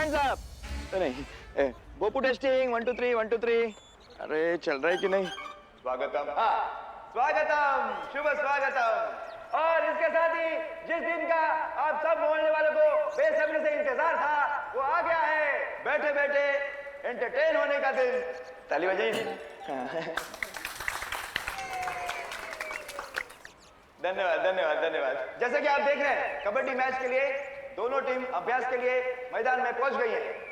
Hands up. तो नहीं, बोपू testing 1 2 3 1 2 3। अरे चल रहा है कि नहीं? स्वागतम, हाँ स्वागतम, शुभ स्वागतम। और इसके साथ ही जिस दिन का आप सब मोहल्ले वालों को बेसब्री से इंतजार था वो आ गया है। बैठे बैठे एंटरटेन होने का दिन। ताली बजाइए। धन्यवाद धन्यवाद धन्यवाद। जैसे कि आप देख रहे हैं कबड्डी मैच के लिए दोनों टीम अभ्यास के लिए मैदान में पहुंच गई है।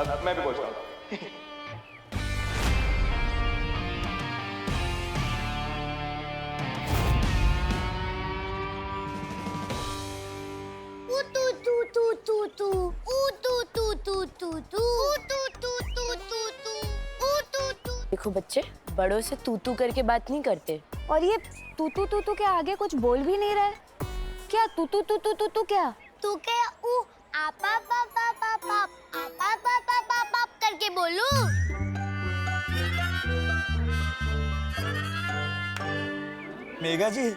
अब मैं भी पहुंचता हूँ। देखो बच्चे, बड़ों से तू तू करके बात नहीं करते। और ये तू तू के आगे कुछ बोल भी नहीं रहा है। क्या तू क्या? तू क्या ऊ आपा पापा पापा आपा पापा पापा करके बोलूं? मेघा जी,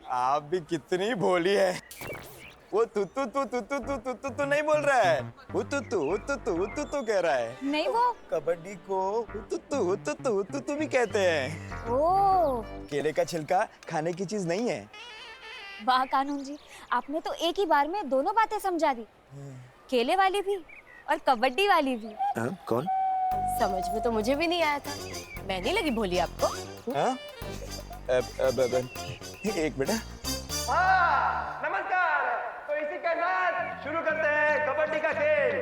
आप भी कितनी भोली है। वो तू नहीं बोल रहा है, तू कह रहा है। नहीं, वो कबड्डी को तू भी कहते हैं। ओ केले का छिलका खाने की चीज नहीं है। वाह कानून जी, आपने तो एक ही बार में दोनों बातें समझा दी, केले वाली भी और कबड्डी वाली भी। कौन? समझ में तो मुझे भी नहीं आया था। मैं नहीं लगी भोली आपको? एक मिनट। नमस्कार। तो इसी के साथ शुरू करते हैं कबड्डी का खेल।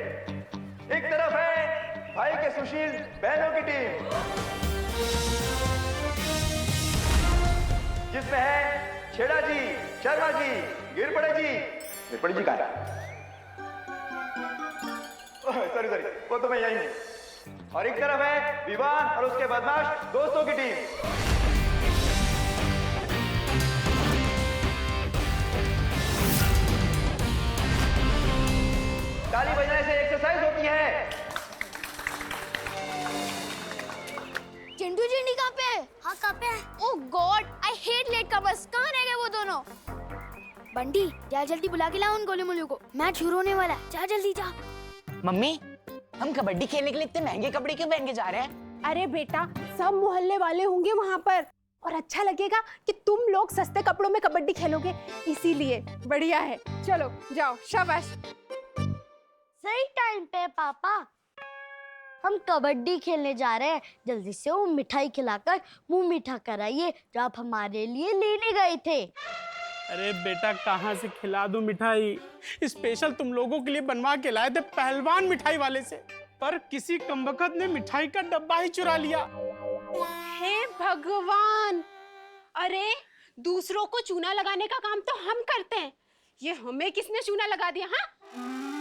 एक तरफ है भाई के सुशील बहनों की टीम, जिसमें है छेड़ा जी, शर्मा जी, गिरपड़े जी कहाँ है? सॉरी वो तो मैं यही हूँ। और एक तरफ है विवान और उसके बदमाश दोस्तों की टीम। ताली बजाने से एक्सरसाइज होती है। चिंटू चिंडी कहाँ पे है? हाँ कहाँ पे है? Oh God, I hate late comers. कहाँ रह गए वो दोनों? बंटी जा जल्दी बुला के लाओ उन गोले मोले को, मैच शुरू होने वाला है। जा जल्दी जा। मम्मी, हम कबड्डी खेलने के लिए इतने महंगे कपड़े क्यों पहन के जा रहे हैं? अरे बेटा, सब मोहल्ले वाले होंगे वहाँ पर और अच्छा लगेगा कि तुम लोग सस्ते कपड़ों में कबड्डी खेलोगे, इसीलिए बढ़िया है। चलो जाओ, शाबाश। सही टाइम पे पापा, हम कबड्डी खेलने जा रहे हैं। जल्दी से वो मिठाई खिलाकर मुंह मीठा कराइए जो आप हमारे लिए लेने गए थे। अरे बेटा, कहाँ से खिला दूं मिठाई? स्पेशल तुम लोगों के लिए बनवा के लाए थे पहलवान मिठाई वाले से, पर किसी कमबख्त ने मिठाई का डब्बा ही चुरा लिया। हे भगवान! अरे दूसरों को चूना लगाने का काम तो हम करते हैं, ये हमें किसने चूना लगा दिया? हाँ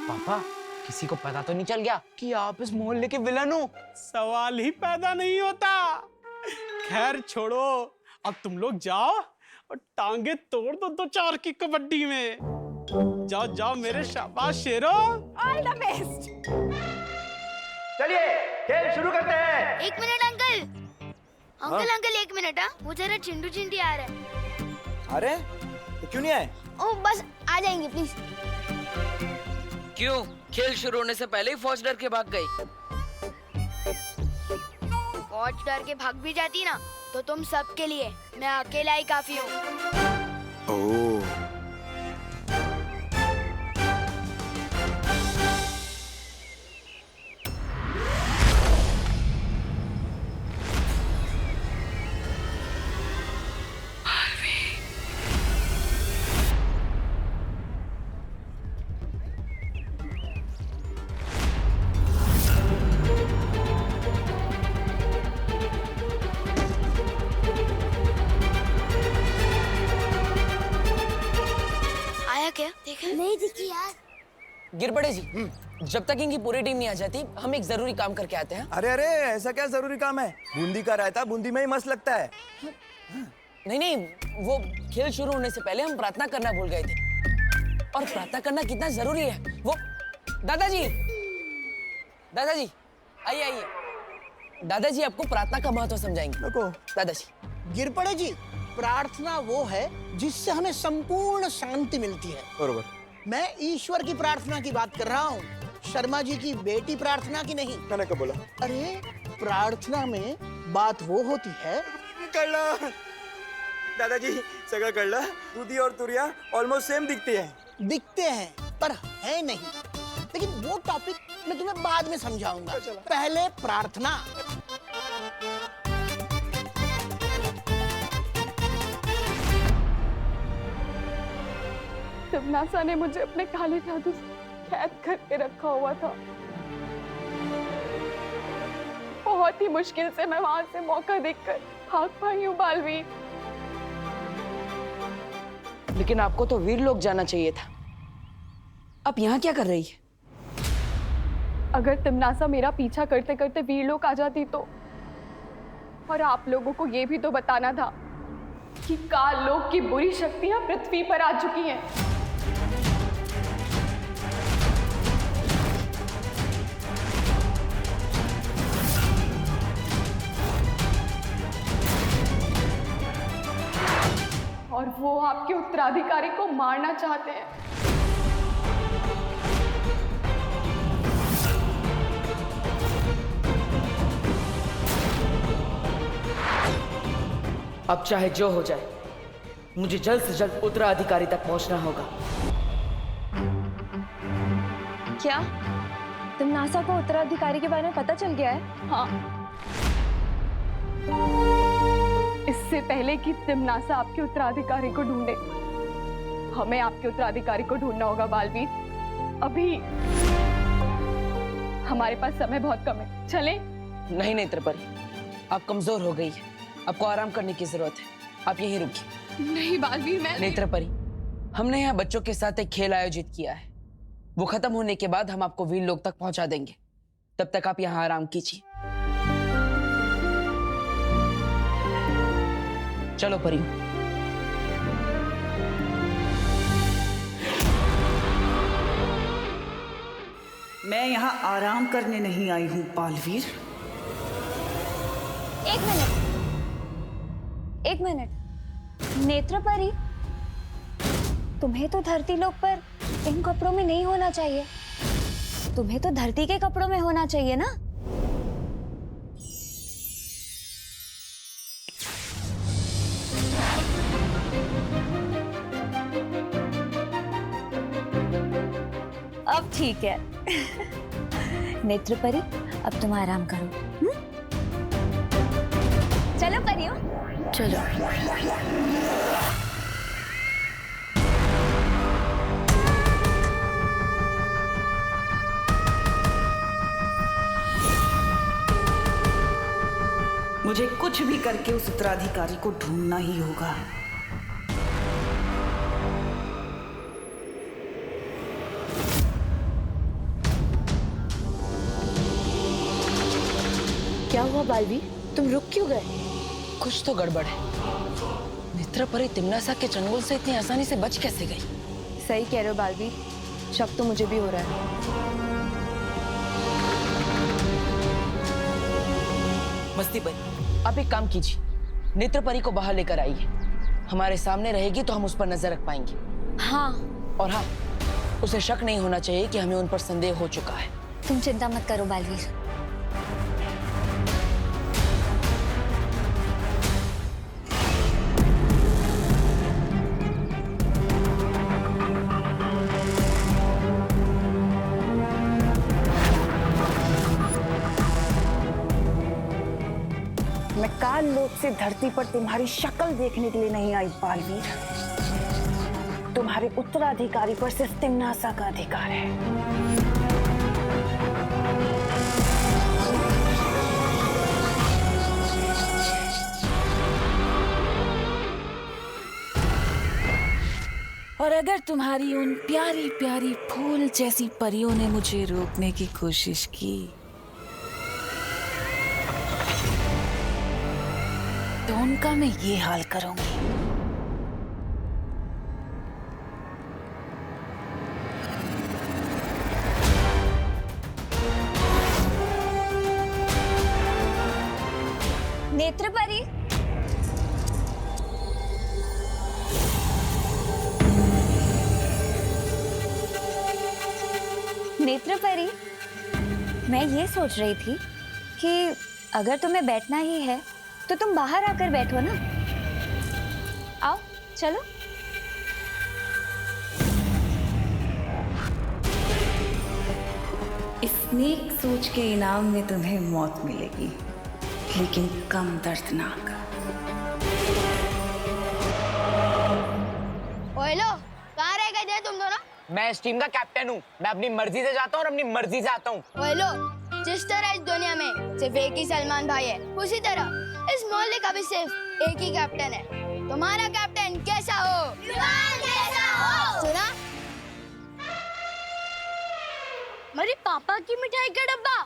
पापा, किसी को पता तो नहीं चल गया कि आप इस मोहल्ले के विलन हो? सवाल ही पैदा नहीं होता। खैर छोड़ो, अब तुम लोग जाओ और टांगे तोड़ दो 2-4 की कबड्डी में। जाओ जाओ मेरे शाबाश शेरो। All the best. चलिए खेल शुरू करते हैं। एक मिनट अंकल, एक मिनट। हाँ, वो जरा चिंटू चिंटी आ रहे हैं। अरे तो क्यों नहीं आए? ओ बस आ जाएंगे प्लीज। क्यों? खेल शुरू होने से पहले ही फौज डर के भाग गई। फौज डर के भाग भी जाती ना तो तुम सबके लिए मैं अकेला ही काफी हूँ। ओह, क्या देखा? नहीं दिखी यार। गिरपड़े जी, जब तक इनकी पूरी टीम नहीं आ जाती, हम एक जरूरी काम करके आते हैं। अरे अरे, ऐसा क्या जरूरी काम है? बूंदी का रायता बूंदी में ही मस्त लगता है। नहीं नहीं, वो खेल शुरू होने से पहले हम प्रार्थना करना भूल गए थे। और प्रार्थना करना कितना जरूरी है वो। दादाजी, दादाजी आइए आइए। दादाजी आपको प्रार्थना का महत्व समझाएंगे। देखो दादाजी। गिर पड़े जी, प्रार्थना वो है जिससे हमें संपूर्ण शांति मिलती है। बरोबर। मैं ईश्वर की प्रार्थना की बात कर रहा हूँ, शर्मा जी की बेटी प्रार्थना की नहीं। मैंने कब बोला? अरे प्रार्थना में बात वो होती है। कळलं दादाजी, सगळं कळलं। दुधी और तुरिया ऑलमोस्ट सेम दिखती है। दिखते हैं पर है नहीं, लेकिन वो टॉपिक मैं तुम्हें बाद में समझाऊंगा। पहले प्रार्थना। तिमनासा ने मुझे अपने काले जादू से कैद करके रखा हुआ था। बहुत ही मुश्किल से मैं वहां से मौका देखकर भाग पाई हूँ बालवीर। लेकिन आपको तो वीर लोग जाना चाहिए था। आप यहाँ क्या कर रही है? अगर तिमनासा मेरा पीछा करते करते वीरलोक आ जाती तो, और आप लोगों को ये भी तो बताना था कि काल लोक की बुरी शक्तियां पृथ्वी पर आ चुकी हैं। और वो आपके उत्तराधिकारी को मारना चाहते हैं। अब चाहे जो हो जाए, मुझे जल्द से जल्द उत्तराधिकारी तक पहुंचना होगा। क्या तिमनासा को उत्तराधिकारी के बारे में पता चल गया है? हाँ, इससे पहले कि तिमनासा आपके उत्तराधिकारी को ढूंढे, हमें आपके उत्तराधिकारी को ढूंढना होगा बालवीर। अभी हमारे पास समय बहुत कम है, चलें? नहीं नेत्रपरी, आप कमजोर हो गई है, आपको आराम करने की जरूरत है। आप यहीं रुकिए। नहीं बालवीर, मैं नेत्रपरी, हमने यहाँ बच्चों के साथ एक खेल आयोजित किया है। वो खत्म होने के बाद हम आपको वीर लोक तक पहुंचा देंगे। तब तक आप यहाँ आराम कीजिए। चलो परी। मैं यहाँ आराम करने नहीं आई हूँ बालवीर। एक मिनट नेत्रपरी, तुम्हें तो धरती लोक पर इन कपड़ों में नहीं होना चाहिए। तुम्हें तो धरती के कपड़ों में होना चाहिए ना। अब ठीक है। नेत्रपरी, अब तुम आराम करो। चलो परियो, चलो। मुझे कुछ भी करके उस उत्तराधिकारी को ढूंढना ही होगा। क्या हुआ बालवीर, तुम रुक क्यों गए? कुछ तो गड़बड़ है। नेत्रपरी तिमनासा के चंगुल से इतनी आसानी से बच कैसे गई? सही कह रहे हो बालवीर, शक तो मुझे भी हो रहा है। मस्ती परी, आप एक काम कीजिए, नेत्रपरी को बाहर लेकर आइए। हमारे सामने रहेगी तो हम उस पर नजर रख पाएंगे। हाँ। और हाँ, उसे शक नहीं होना चाहिए कि हमें उन पर संदेह हो चुका है। तुम चिंता मत करो बालवीर। मैं काल लोक से धरती पर तुम्हारी शक्ल देखने के लिए नहीं आई बालवीर। तुम्हारे उत्तराधिकारी पर सिर्फ तिमनासा का अधिकार है। और अगर तुम्हारी उन प्यारी प्यारी फूल जैसी परियों ने मुझे रोकने की कोशिश की तो उनका मैं ये हाल करूंगी। नेत्रपरी, नेत्रपरी, मैं ये सोच रही थी कि अगर तुम्हें बैठना ही है तो तुम बाहर आकर बैठो ना। आओ चलो। इस नेक सोच के इनाम में तुम्हें मौत मिलेगी, लेकिन कम दर्दनाक। ओए लो, कहाँ रह गए थे तुम दोनों? मैं इस टीम का कैप्टन हूँ। मैं अपनी मर्जी से जाता हूँ और अपनी मर्जी से आता हूँ। ओए लो, जिस तरह इस दुनिया में सिर्फ एक ही सलमान भाई है, उसी तरह इस मोहल्ले का भी सिर्फ एक ही कैप्टन है। तुम्हारा कैप्टन कैसा हो? कैसा हो? सुना? मेरे पापा की मिठाई का डब्बा।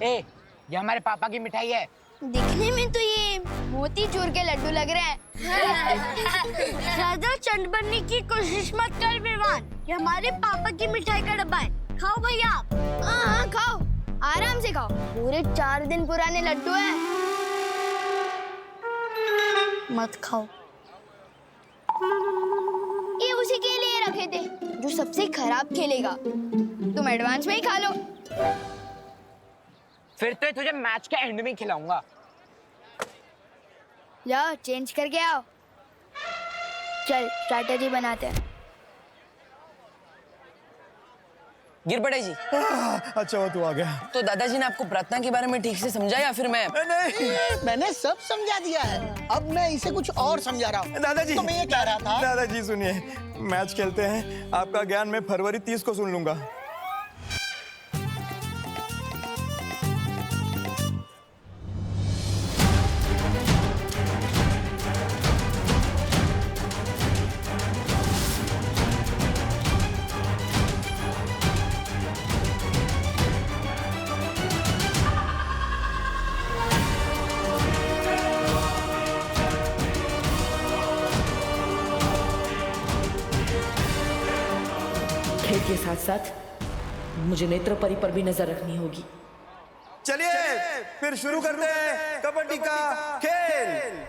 ए, ये हमारे पापा की मिठाई है। दिखने में तो ये मोती चूर के लड्डू लग रहे हैं। ज्यादा चंड बनने की कोशिश मत कर विवान। ये हमारे पापा की मिठाई का डब्बा है। खाओ भैया आप। हाँ खाओ, आराम से खाओ। पूरे 4 दिन पुराने लड्डू हैं। मत खाओ। ये उसी के लिए रखे थे जो सबसे खराब खेलेगा। तुम एडवांस में ही खा लो। फिर तो तुझे मैच के एंड में खिलाऊंगा। जाओ चेंज करके आओ। चल स्ट्रैटेजी बनाते हैं। गिर पड़े जी। अच्छा वो तू आ गया। तो दादाजी ने आपको प्रार्थना के बारे में ठीक से समझा या फिर मैं? नहीं, मैंने सब समझा दिया है। अब मैं इसे कुछ और समझा रहा हूँ। दादाजी, तो मैं ये कह रहा था। दादाजी सुनिए, मैच खेलते हैं। आपका ज्ञान मैं फरवरी 30 को सुन लूंगा। खेल के साथ साथ मुझे नेत्रपरी पर भी नजर रखनी होगी। चलिए फिर शुरू करते हैं कबड्डी का खेल।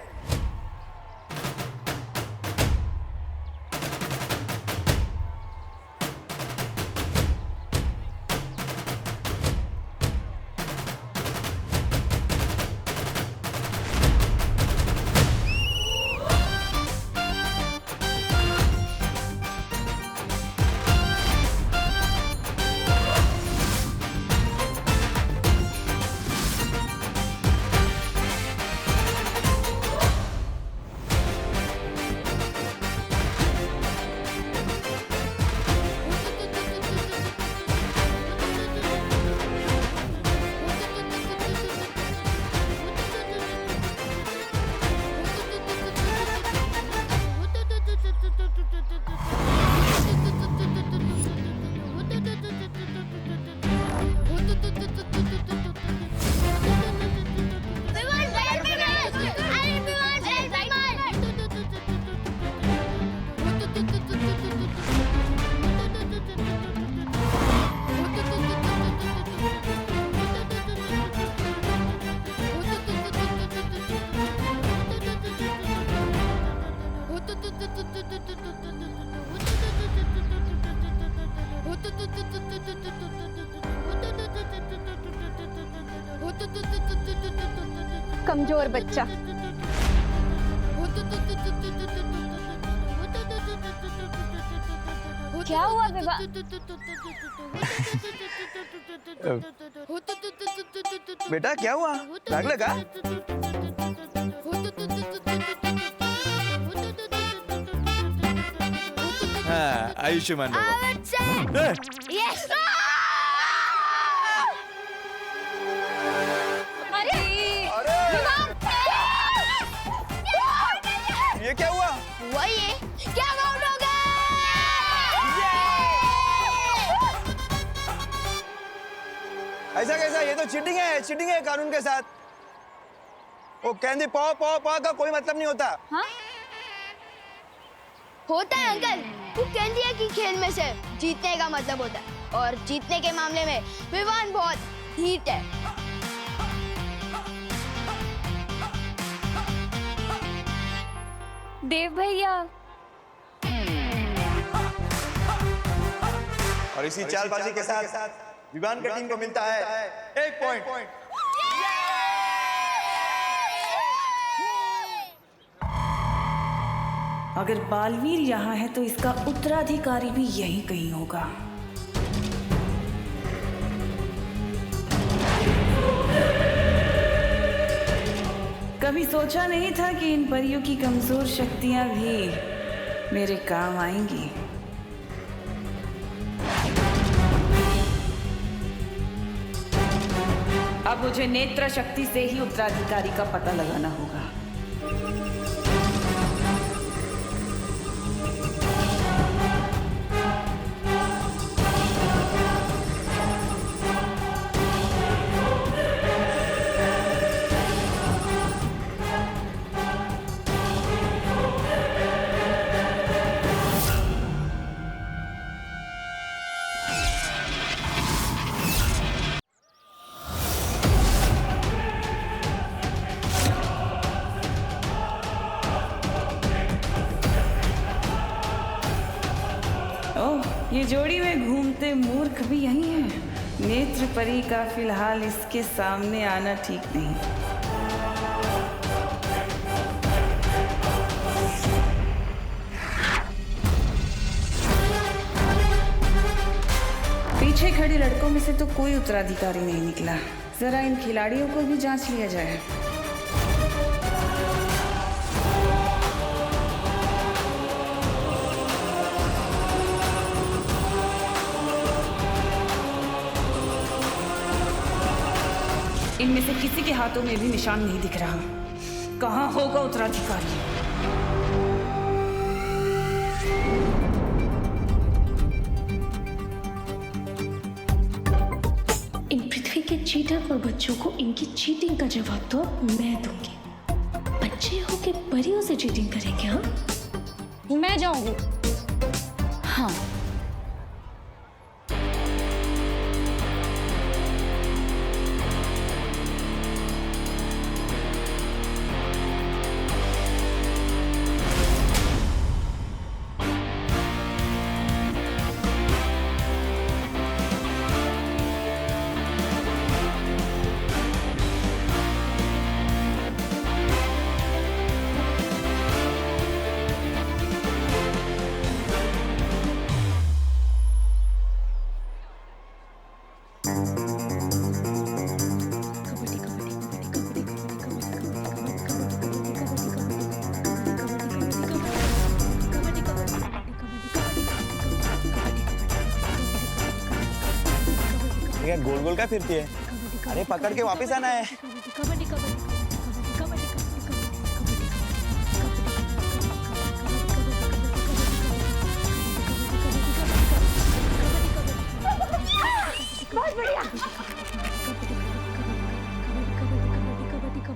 कमजोर बच्चा। क्या हुआ विवाह? बेटा क्या हुआ? लाग लगा? हाँ, आयुष्मान भव। यस। ये क्या हुआ? वही है, क्या आउट हो गए? ऐसा कैसा? ये तो चीटिंग है कानून के साथ। वो कहते पौ पौ पौ का कोई मतलब नहीं होता। हाँ होता है अंकल। वो कहती है कि खेल में से जीतने का मतलब होता है, और जीतने के मामले में विवान बहुत हीट है। देव भैया, और इसी चालबाजी के साथ विवान का टीम को मिलता है 1 पॉइंट। अगर बालवीर यहाँ है तो इसका उत्तराधिकारी भी यहीं कहीं होगा। कभी सोचा नहीं था कि इन परियों की कमजोर शक्तियां भी मेरे काम आएंगी। अब मुझे नेत्र शक्ति से ही उत्तराधिकारी का पता लगाना होगा। ये जोड़ी में घूमते मूर्ख भी यही है। नेत्र परी का फिलहाल इसके सामने आना ठीक नहीं। पीछे खड़े लड़कों में से तो कोई उत्तराधिकारी नहीं निकला। जरा इन खिलाड़ियों को भी जांच लिया जाए। इनमें से किसी के हाथों में भी निशान नहीं दिख रहा। कहाँ होगा उत्तराधिकारी? इन पृथ्वी के चीटर और बच्चों को इनकी चीटिंग का जवाब तो मैं दूंगी। बच्चे हो के परियों से चीटिंग करेंगे? हाँ मैं जाऊंगी। हाँ ये गोल गोल का फिरती है? अरे पकड़ के वापस आना है। बहुत बढ़िया।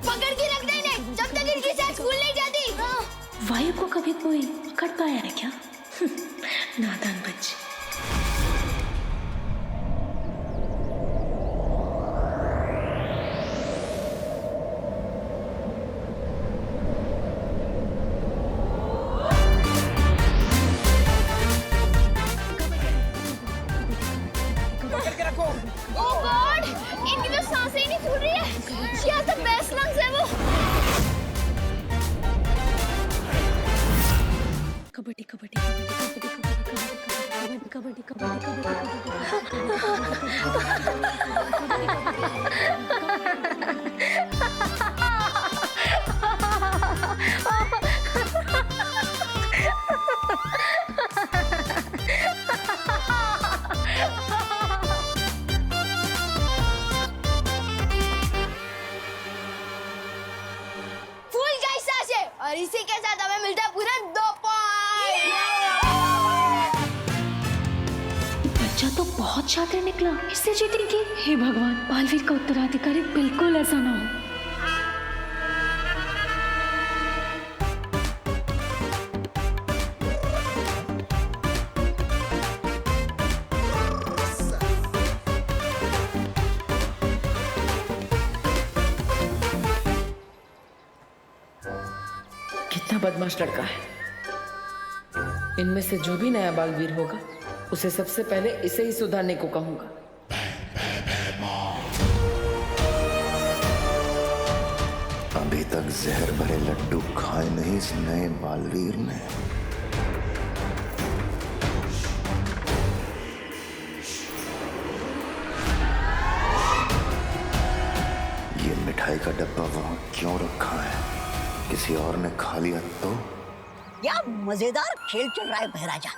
पकड़ के रख देने जब तक इनकी साथ स्कूल नहीं जाती। वायु को कभी कोई पकड़ पाया है क्या? नादान बच्चे। Oh God! इनकी तो सांसें ही नहीं छूट रही है। She has the best lungs ever. Kabaddi kabaddi kabaddi kabaddi kabaddi kabaddi full guys सासे, और इसी के साथ हमें मिलता है पूरा 2 पॉइंट। बच्चा तो बहुत शातिर निकला, इससे चीटिंग की। हे भगवान, बालवीर का उत्तराधिकारी बिल्कुल ऐसा ना हो। कितना बदमाश लड़का है। इनमें से जो भी नया बालवीर होगा, उसे सबसे पहले इसे ही सुधारने को कहूंगा। अभी तक जहर भरे लड्डू खाए नहीं इस नए बालवीर ने। ये मिठाई का डब्बा वहां क्यों रखा है? किसी और ने खा लिया तो? क्या मजेदार खेल चल रहा है बहराजा।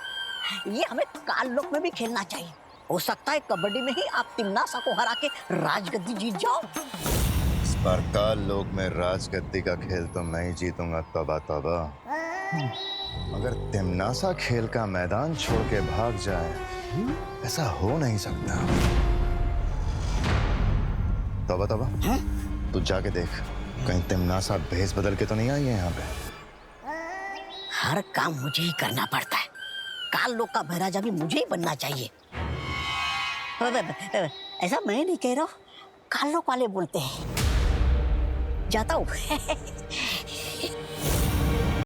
ये हमें काल लोक में भी खेलना चाहिए। हो सकता है कबड्डी में ही आप तिम्नासा को हरा के राजगद्दी जीत जाओ। इस बार काल लोक में राजगद्दी का खेल तो मैं ही जीतूंगा। तौबा तौबा। मगर तिम्नासा खेल का मैदान छोड़ के भाग जाए, ऐसा हो नहीं सकता। तौबा तौबा। तू जाके देख, कहीं तिम्नासा भेस बदल के तो नहीं आई है यहाँ पे। हर काम मुझे ही करना पड़ता है। काल लोक का बहराजा भी मुझे ही बनना चाहिए। ऐसा मैं नहीं कह रहा हूँ, काल लोक वाले बोलते हैं। जाता हूँ।